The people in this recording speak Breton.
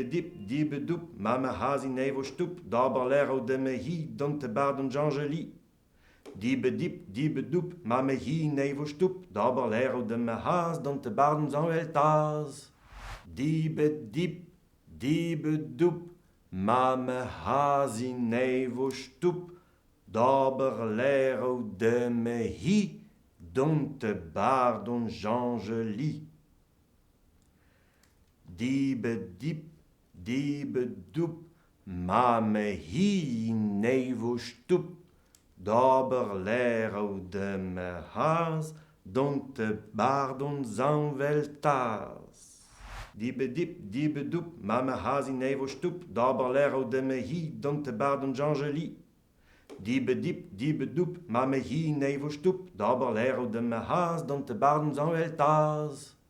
diebe-doep, ma me hazi nevo stoep, daberlero de me hi, don te baden Jean-Joli. Diebe-doep, ma me hi nevo stoep, daberlero de me haas, don te baden Jean-Weltaz. Diebe-doep, ma me hazi nevo stoep, daberlero de me hi, don te baden Jean-Joli. Diebe-doep, ma me hi nevo stoep, daberlero de me haas, don te baden Jean-Weltaz. Diebe-doep, ma me hazi nevo stoep, daberlero de me hi, don te baden Jean-Joli. Diebe-doep, ma me hi nevo stoep, daberlero de me haas, don te baden Jean-Weltaz.